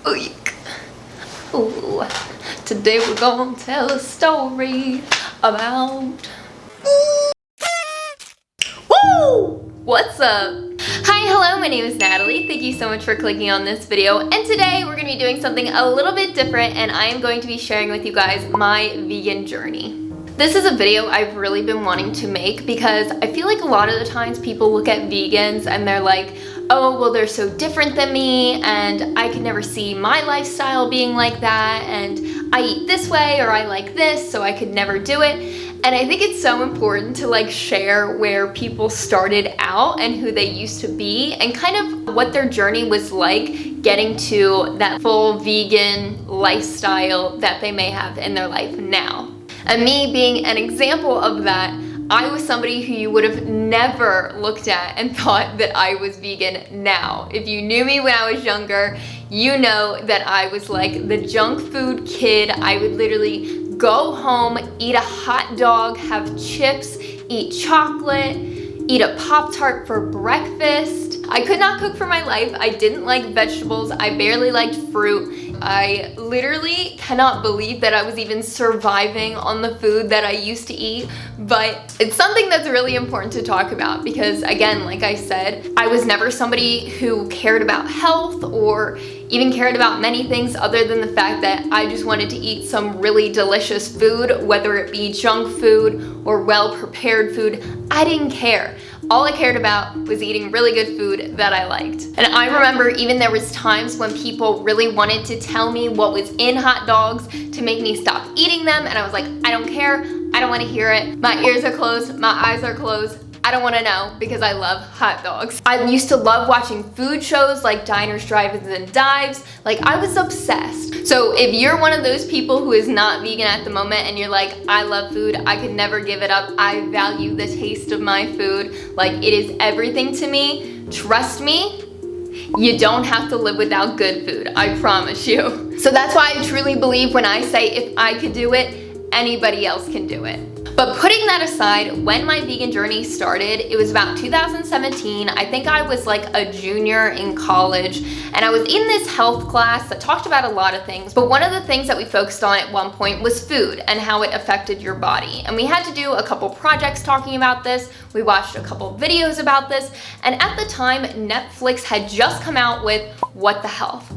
Eek. Ooh. Today we're gonna tell a story about... Woo! What's up? Hi, hello, my name is Natalie. Thank you so much for clicking on this video. And today we're gonna be doing something a little bit different, and I am going to be sharing with you guys my vegan journey. This is a video I've really been wanting to make because I feel like a lot of the times people look at vegans and they're like, oh, well, they're so different than me and I could never see my lifestyle being like that, and I eat this way or I like this, so I could never do it. And I think it's so important to like share where people started out and who they used to be and kind of what their journey was like getting to that full vegan lifestyle that they may have in their life now. And me being an example of that, I was somebody who you would have never looked at and thought that I was vegan now. If you knew me when I was younger, you know that I was like the junk food kid. I would literally go home, eat a hot dog, have chips, eat chocolate, eat a Pop-Tart for breakfast. I could not cook for my life. I didn't like vegetables. I barely liked fruit. I literally cannot believe that I was even surviving on the food that I used to eat, but it's something that's really important to talk about because, again, like I said, I was never somebody who cared about health or even cared about many things other than the fact that I just wanted to eat some really delicious food, whether it be junk food or well-prepared food. I didn't care. All I cared about was eating really good food that I liked. And I remember even there was times when people really wanted to tell me what was in hot dogs to make me stop eating them, and I was like, I don't care, I don't want to hear it. My ears are closed, my eyes are closed. I don't want to know because I love hot dogs. I used to love watching food shows like Diners, Drive-Ins, and Dives. Like, I was obsessed. So if you're one of those people who is not vegan at the moment and you're like, I love food, I could never give it up, I value the taste of my food, like it is everything to me, trust me, you don't have to live without good food, I promise you. So that's why I truly believe when I say if I could do it, anybody else can do it. But putting that aside, when my vegan journey started, it was about 2017. I think I was like a junior in college, and I was in this health class that talked about a lot of things, but one of the things that we focused on at one point was food and how it affected your body. And we had to do a couple projects talking about this. We watched a couple videos about this, and at the time, Netflix had just come out with What the Health.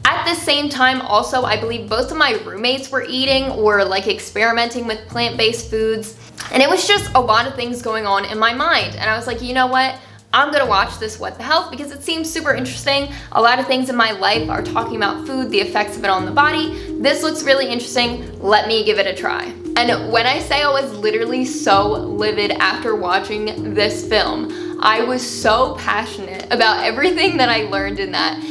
At the same time, also, I believe both of my roommates were eating or like experimenting with plant-based foods. And it was just a lot of things going on in my mind. And I was like, you know what? I'm gonna watch this What the Health because it seems super interesting. A lot of things in my life are talking about food, the effects of it on the body. This looks really interesting. Let me give it a try. And when I say I was literally so livid after watching this film, I was so passionate about everything that I learned in that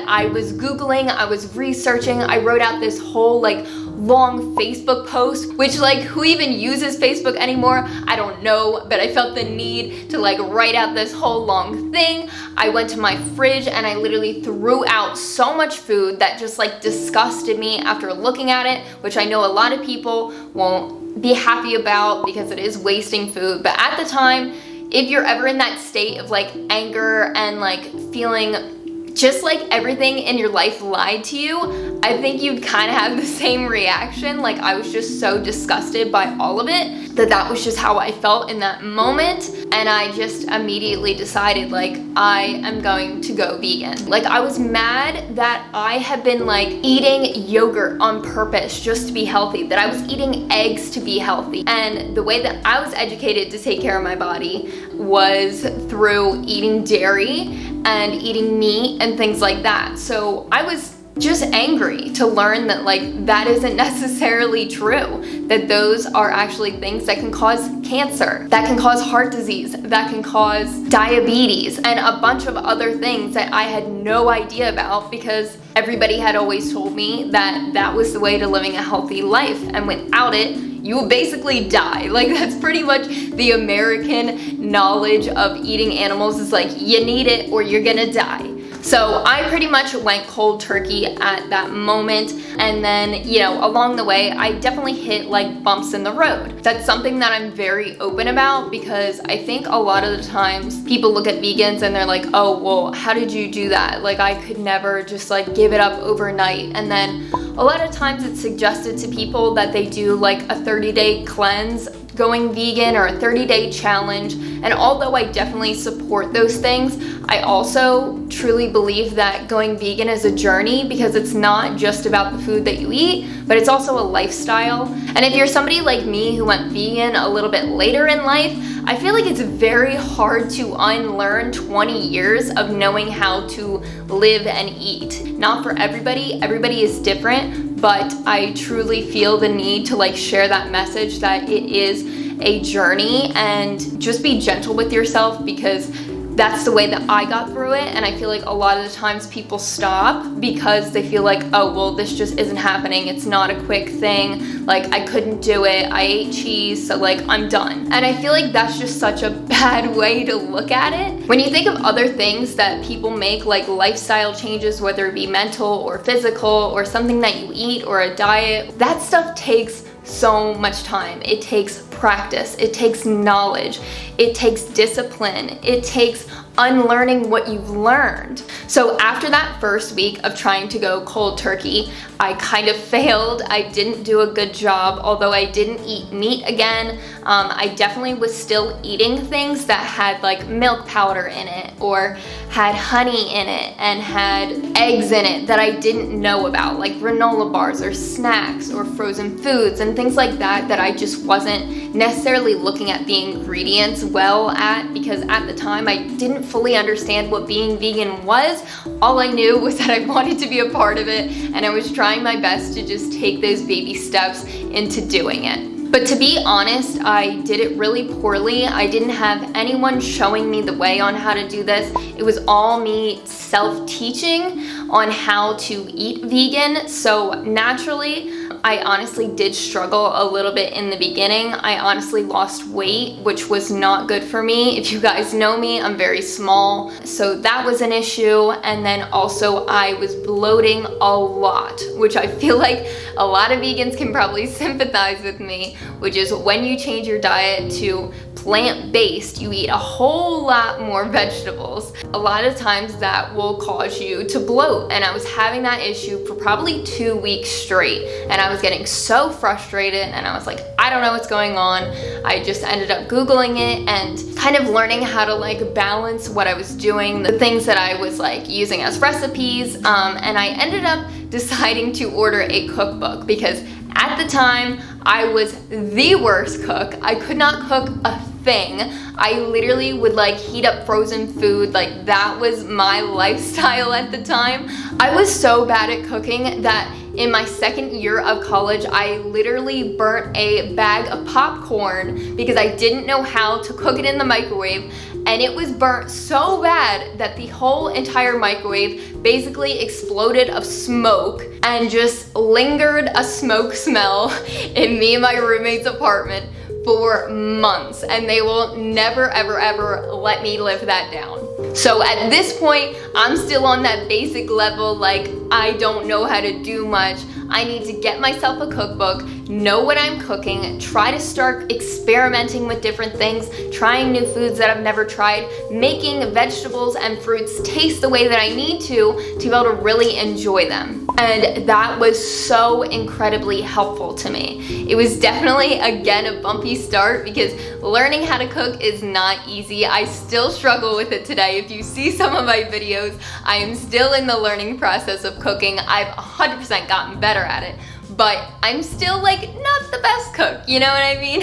I was Googling, I was researching, I wrote out this whole like long Facebook post, which like who even uses Facebook anymore? I don't know, but I felt the need to like write out this whole long thing. I went to my fridge and I literally threw out so much food that just like disgusted me after looking at it, which I know a lot of people won't be happy about because it is wasting food. But at the time, if you're ever in that state of like anger and like feeling just like everything in your life lied to you, I think you'd kind of have the same reaction. Like, I was just so disgusted by all of it that was just how I felt in that moment. And I just immediately decided like, I am going to go vegan. Like, I was mad that I had been like eating yogurt on purpose just to be healthy, that I was eating eggs to be healthy. And the way that I was educated to take care of my body was through eating dairy and eating meat and things like that. So I was just angry to learn that like that isn't necessarily true, that those are actually things that can cause cancer, that can cause heart disease, that can cause diabetes, and a bunch of other things that I had no idea about because everybody had always told me that that was the way to living a healthy life, and without it, you will basically die. Like, that's pretty much the American knowledge of eating animals is like, you need it or you're gonna die. So I pretty much went cold turkey at that moment, and then, you know, along the way, I definitely hit like bumps in the road. That's something that I'm very open about, because I think a lot of the times people look at vegans and they're like, oh, well, how did you do that? Like, I could never just like give it up overnight. And then a lot of times it's suggested to people that they do like a 30-day cleanse going vegan or a 30-day challenge. And although I definitely support those things, I also truly believe that going vegan is a journey, because it's not just about the food that you eat, but it's also a lifestyle. And if you're somebody like me who went vegan a little bit later in life, I feel like it's very hard to unlearn 20 years of knowing how to live and eat. Not for everybody is different, but I truly feel the need to like share that message that it is a journey, and just be gentle with yourself, because that's the way that I got through it. And I feel like a lot of the times people stop because they feel like, oh, well, this just isn't happening. It's not a quick thing. Like, I couldn't do it. I ate cheese, so like, I'm done. And I feel like that's just such a bad way to look at it. When you think of other things that people make, like lifestyle changes, whether it be mental or physical, or something that you eat, or a diet, that stuff takes so much time. It takes practice, it takes knowledge, it takes discipline, it takes unlearning what you've learned. So after that first week of trying to go cold turkey, I kind of failed. I didn't do a good job. Although I didn't eat meat again, I definitely was still eating things that had like milk powder in it, or had honey in it, and had eggs in it that I didn't know about, like granola bars or snacks or frozen foods and things like that, that I just wasn't necessarily looking at the ingredients well at, because at the time I didn't fully understand what being vegan was. All I knew was that I wanted to be a part of it, and I was trying my best to just take those baby steps into doing it. But to be honest, I did it really poorly. I didn't have anyone showing me the way on how to do this. It was all me self-teaching on how to eat vegan. So naturally, I honestly did struggle a little bit in the beginning. I honestly lost weight, which was not good for me. If you guys know me, I'm very small, so that was an issue. And then also I was bloating a lot, which I feel like a lot of vegans can probably sympathize with me, which is when you change your diet to plant-based, you eat a whole lot more vegetables. A lot of times that will cause you to bloat, and I was having that issue for probably 2 weeks straight, and I was getting so frustrated, and I was like, I don't know what's going on. I just ended up Googling it and kind of learning how to like balance what I was doing, the things that I was like using as recipes, and I ended up deciding to order a cookbook, because at the time I was the worst cook. I could not cook a thing. I literally would like heat up frozen food. Like, that was my lifestyle at the time. I was so bad at cooking that in my second year of college, I literally burnt a bag of popcorn because I didn't know how to cook it in the microwave. And it was burnt so bad that the whole entire microwave basically exploded of smoke, and just lingered a smoke smell in me and my roommate's apartment for months, and they will never ever ever let me live that down. So at this point, I'm still on that basic level, like, I don't know how to do much. I need to get myself a cookbook, know what I'm cooking, try to start experimenting with different things, trying new foods that I've never tried, making vegetables and fruits taste the way that I need to be able to really enjoy them. And that was so incredibly helpful to me. It was definitely, again, a bumpy start, because learning how to cook is not easy. I still struggle with it today. If you see some of my videos, I am still in the learning process of cooking. I've 100% gotten better at it, but I'm still like not the best cook, you know what I mean?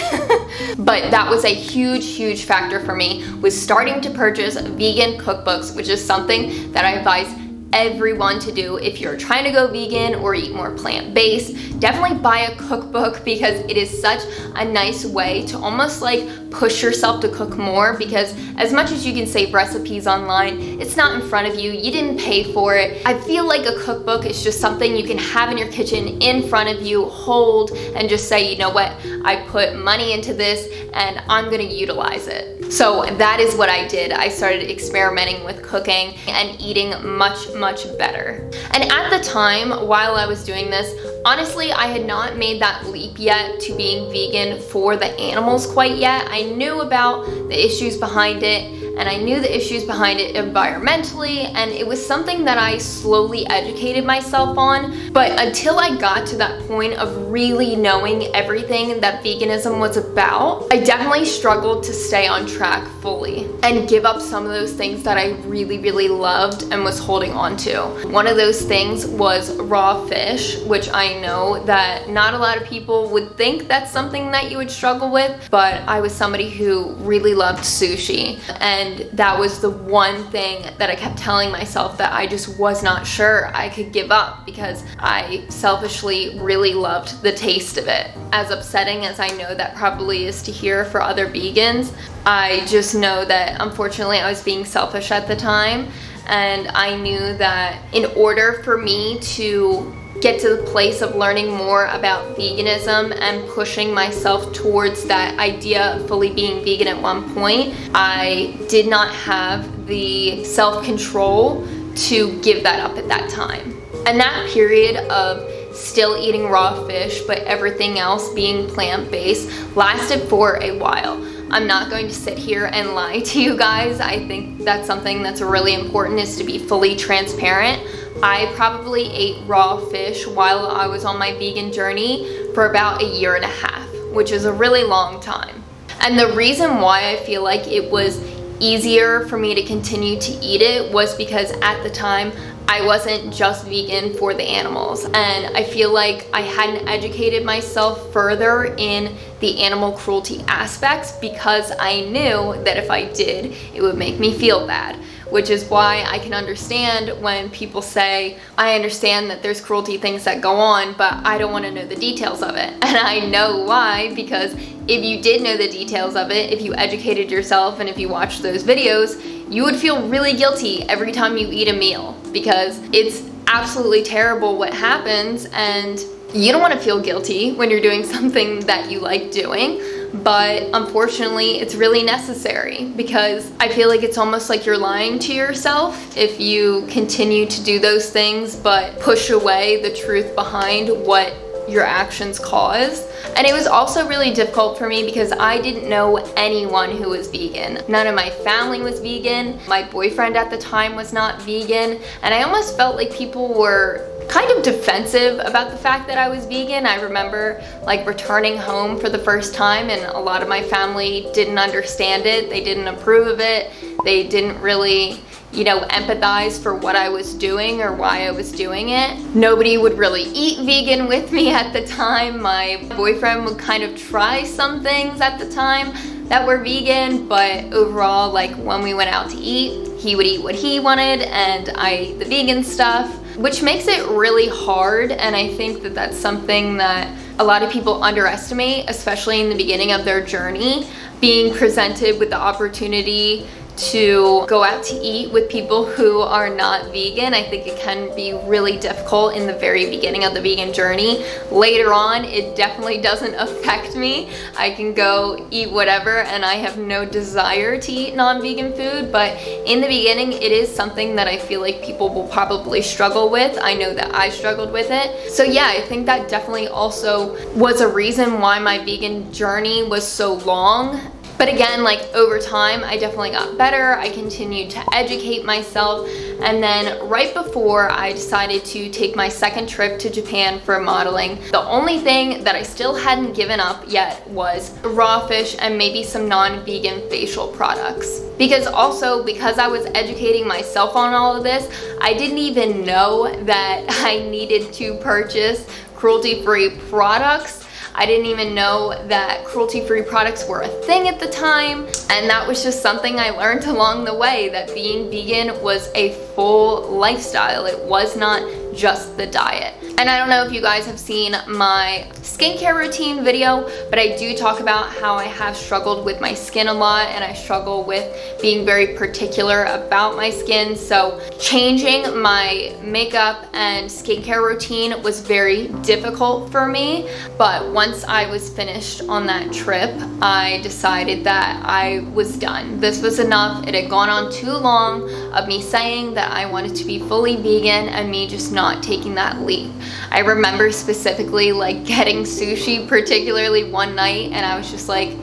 But that was a huge factor for me, was starting to purchase vegan cookbooks, which is something that I advise everyone to do. If you're trying to go vegan or eat more plant-based, definitely buy a cookbook, because it is such a nice way to almost like push yourself to cook more, because as much as you can save recipes online, it's not in front of you. You didn't pay for it. I feel like a cookbook is just something you can have in your kitchen in front of you, hold, and just say, you know what, I put money into this and I'm gonna utilize it. So that is what I did. I started experimenting with cooking and eating much, much better. And at the time, while I was doing this, honestly, I had not made that leap yet to being vegan for the animals quite yet. I knew about the issues behind it, and I knew the issues behind it environmentally, and it was something that I slowly educated myself on. But until I got to that point of really knowing everything that veganism was about, I definitely struggled to stay on track fully and give up some of those things that I really, really loved and was holding on to. One of those things was raw fish, which I know that not a lot of people would think that's something that you would struggle with, but I was somebody who really loved sushi, and that was the one thing that I kept telling myself that I just was not sure I could give up, because I selfishly really loved the taste of it. As upsetting as I know that probably is to hear for other vegans, I just know that unfortunately I was being selfish at the time, and I knew that in order for me to get to the place of learning more about veganism and pushing myself towards that idea of fully being vegan at one point, I did not have the self-control to give that up at that time. And that period of still eating raw fish but everything else being plant-based lasted for a while. I'm not going to sit here and lie to you guys. I think that's something that's really important, is to be fully transparent. I probably ate raw fish while I was on my vegan journey for about 1.5 years, which is a really long time. And the reason why I feel like it was easier for me to continue to eat it was because at the time I wasn't just vegan for the animals, and I feel like I hadn't educated myself further in the animal cruelty aspects, because I knew that if I did, it would make me feel bad. Which is why I can understand when people say, I understand that there's cruelty things that go on, but I don't want to know the details of it. And I know why, because if you did know the details of it, if you educated yourself and if you watched those videos, you would feel really guilty every time you eat a meal, because it's absolutely terrible what happens, and you don't want to feel guilty when you're doing something that you like doing. But unfortunately, it's really necessary, because I feel like it's almost like you're lying to yourself if you continue to do those things but push away the truth behind what your actions caused. And it was also really difficult for me because I didn't know anyone who was vegan. None of my family was vegan. My boyfriend at the time was not vegan, and I almost felt like people were kind of defensive about the fact that I was vegan. I remember like returning home for the first time, and a lot of my family didn't understand it. They didn't approve of it. They didn't really, you know, empathize for what I was doing or why I was doing it. Nobody would really eat vegan with me at the time. My boyfriend would kind of try some things at the time that were vegan, but overall, like when we went out to eat, he would eat what he wanted and I ate the vegan stuff, which makes it really hard. And I think that that's something that a lot of people underestimate, especially in the beginning of their journey, being presented with the opportunity to go out to eat with people who are not vegan. I think it can be really difficult in the very beginning of the vegan journey. Later on, it definitely doesn't affect me. I can go eat whatever and I have no desire to eat non-vegan food, but in the beginning, it is something that I feel like people will probably struggle with. I know that I struggled with it. So yeah, I think that definitely also was a reason why my vegan journey was so long. But again, like over time, I definitely got better. I continued to educate myself. And then right before I decided to take my second trip to Japan for modeling, the only thing that I still hadn't given up yet was raw fish and maybe some non-vegan facial products. Because I was educating myself on all of this, I didn't even know that I needed to purchase cruelty-free products. I didn't even know that cruelty-free products were a thing at the time, and that was just something I learned along the way, that being vegan was a full lifestyle. It was not just the diet. And I don't know if you guys have seen my skincare routine video, but I do talk about how I have struggled with my skin a lot, and I struggle with being very particular about my skin. So changing my makeup and skincare routine was very difficult for me. But once I was finished on that trip, I decided that I was done. This was enough. It had gone on too long of me saying that I wanted to be fully vegan and me just not taking that leap. I remember specifically like getting sushi, particularly one night, and I was just like,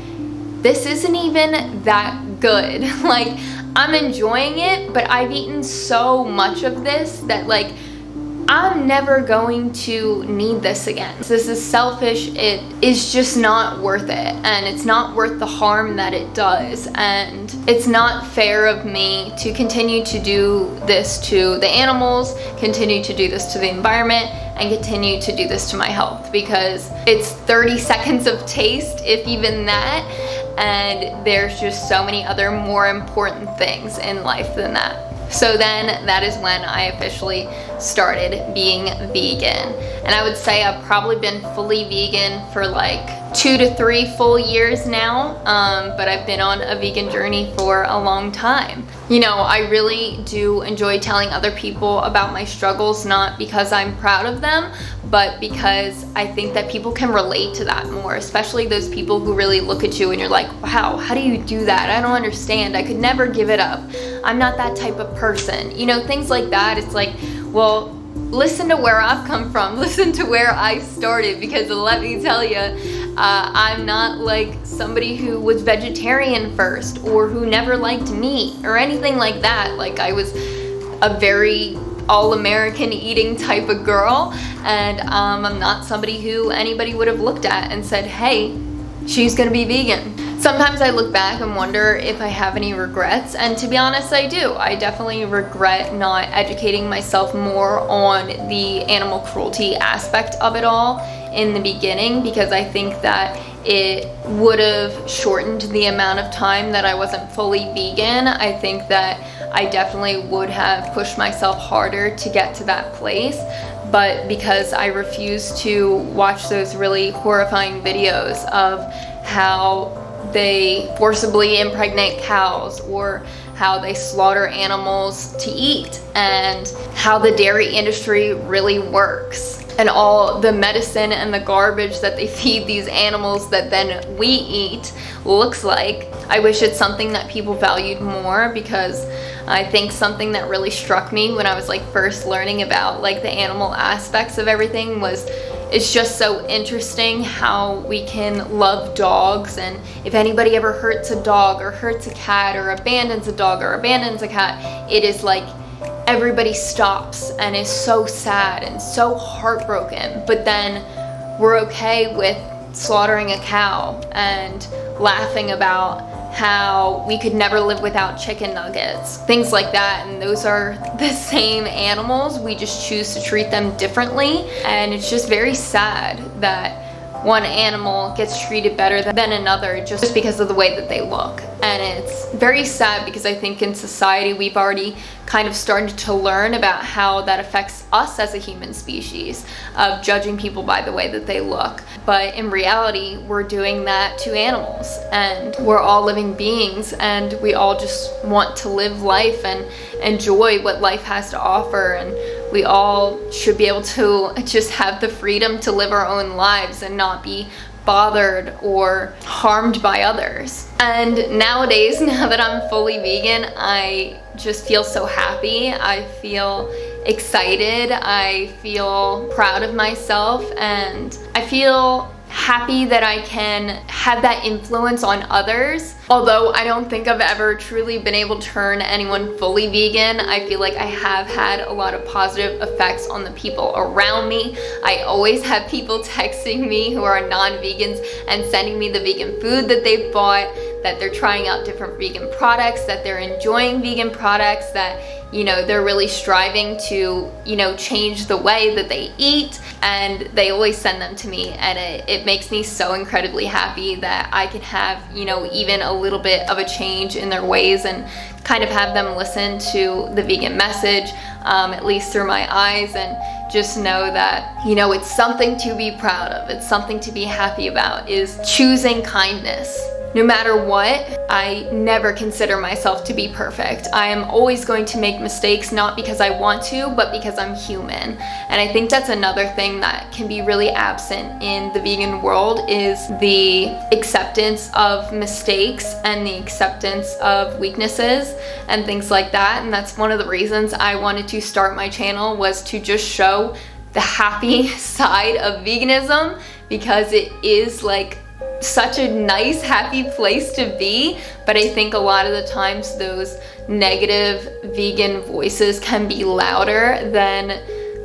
this isn't even that good. Like, I'm enjoying it, but I've eaten so much of this that like I'm never going to need this again. This is selfish. It is just not worth it, and it's not worth the harm that it does, and it's not fair of me to continue to do this to the animals, continue to do this to the environment, and continue to do this to my health, because it's 30 seconds of taste, if even that, and there's just so many other more important things in life than that. So then that is when I officially started being vegan. And I would say I've probably been fully vegan for like 2 to 3 full years now, but I've been on a vegan journey for a long time. You know, I really do enjoy telling other people about my struggles, not because I'm proud of them, but because I think that people can relate to that more, especially those people who really look at you and you're like, wow, how do you do that? I don't understand. I could never give it up. I'm not that type of person. You know, things like that. It's like, well, listen to where I've come from. Listen to where I started, because let me tell you, I'm not like somebody who was vegetarian first or who never liked meat or anything like that. Like, I was a very all-American eating type of girl, and I'm not somebody who anybody would have looked at and said, hey, she's gonna be vegan. Sometimes I look back and wonder if I have any regrets, and to be honest, I do. I definitely regret not educating myself more on the animal cruelty aspect of it all in the beginning, because I think that it would have shortened the amount of time that I wasn't fully vegan. I think that I definitely would have pushed myself harder to get to that place, but because I refused to watch those really horrifying videos of how they forcibly impregnate cows, or how they slaughter animals to eat, and how the dairy industry really works, and all the medicine and the garbage that they feed these animals that then we eat looks like. I wish it's something that people valued more, because I think something that really struck me when I was like first learning about like the animal aspects of everything was, it's just so interesting how we can love dogs, and if anybody ever hurts a dog or hurts a cat or abandons a dog or abandons a cat, it is like everybody stops and is so sad and so heartbroken. But then we're okay with slaughtering a cow and laughing about how we could never live without chicken nuggets, things like that. And those are the same animals, we just choose to treat them differently. And it's just very sad that one animal gets treated better than another just because of the way that they look. And it's very sad, because I think in society we've already kind of started to learn about how that affects us as a human species, of judging people by the way that they look. But in reality, we're doing that to animals, and we're all living beings, and we all just want to live life and enjoy what life has to offer, and we all should be able to just have the freedom to live our own lives and not be bothered or harmed by others. And nowadays, now that I'm fully vegan, I just feel so happy. I feel excited. I feel proud of myself, and I feel happy that I can have that influence on others. Although I don't think I've ever truly been able to turn anyone fully vegan, I feel like I have had a lot of positive effects on the people around me. I always have people texting me who are non-vegans and sending me the vegan food that they've bought. that they're trying out different vegan products, that they're enjoying vegan products, that, you know, they're really striving to, you know, change the way that they eat, and they always send them to me, and it makes me so incredibly happy that I can have, you know, even a little bit of a change in their ways and kind of have them listen to the vegan message, at least through my eyes, and just know that, you know, it's something to be proud of. It's something to be happy about, is choosing kindness. No matter what, I never consider myself to be perfect. I am always going to make mistakes, not because I want to, but because I'm human. And I think that's another thing that can be really absent in the vegan world, is the acceptance of mistakes and the acceptance of weaknesses and things like that. And that's one of the reasons I wanted to start my channel, was to just show the happy side of veganism, because it is like such a nice, happy place to be. But I think a lot of the times those negative vegan voices can be louder than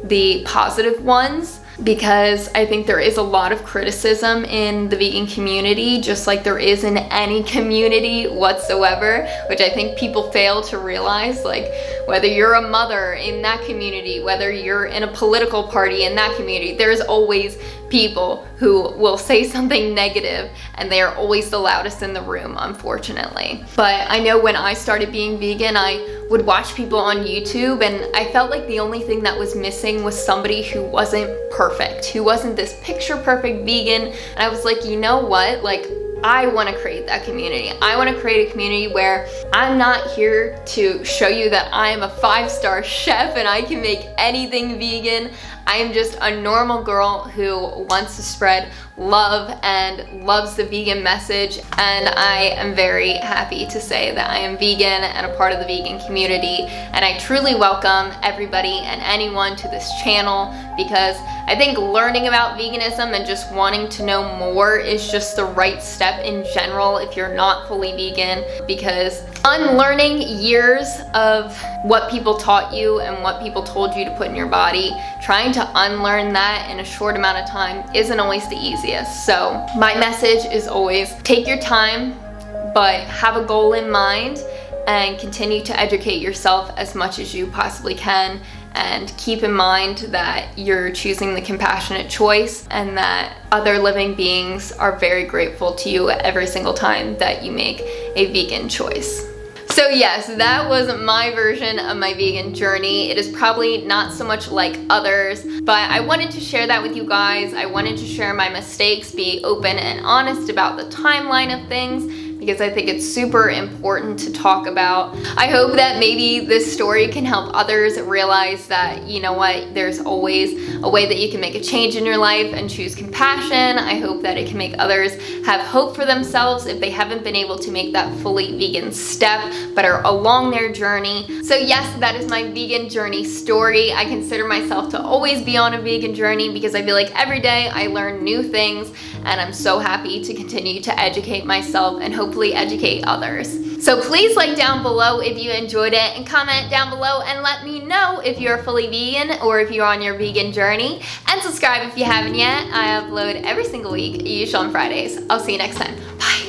the positive ones, because I think there is a lot of criticism in the vegan community, just like there is in any community whatsoever, which I think people fail to realize. Like, whether you're a mother in that community, whether you're in a political party in that community, there's always people who will say something negative, and they are always the loudest in the room, unfortunately. But I know when I started being vegan, I would watch people on YouTube, and I felt like the only thing that was missing was somebody who wasn't perfect, who wasn't this picture perfect vegan. And I was like, you know what, like, I want to create that community. I want to create a community where I'm not here to show you that I am a 5-star chef and I can make anything vegan. I am just a normal girl who wants to spread love and loves the vegan message, and I am very happy to say that I am vegan and a part of the vegan community, and I truly welcome everybody and anyone to this channel, because I think learning about veganism and just wanting to know more is just the right step in general if you're not fully vegan, because unlearning years of what people taught you and what people told you to put in your body, trying to unlearn that in a short amount of time isn't always the easiest. So my message is always take your time, but have a goal in mind and continue to educate yourself as much as you possibly can. And keep in mind that you're choosing the compassionate choice, and that other living beings are very grateful to you every single time that you make a vegan choice. So yes, that was my version of my vegan journey. It is probably not so much like others, but I wanted to share that with you guys. I wanted to share my mistakes, be open and honest about the timeline of things, because I think it's super important to talk about. I hope that maybe this story can help others realize that, you know what, there's always a way that you can make a change in your life and choose compassion. I hope that it can make others have hope for themselves if they haven't been able to make that fully vegan step, but are along their journey. So yes, that is my vegan journey story. I consider myself to always be on a vegan journey, because I feel like every day I learn new things, and I'm so happy to continue to educate myself and hopefully educate others. So please like down below if you enjoyed it, and comment down below and let me know if you're fully vegan or if you're on your vegan journey, and subscribe if you haven't yet. I upload every single week, usually on Fridays. I'll see you next time. Bye.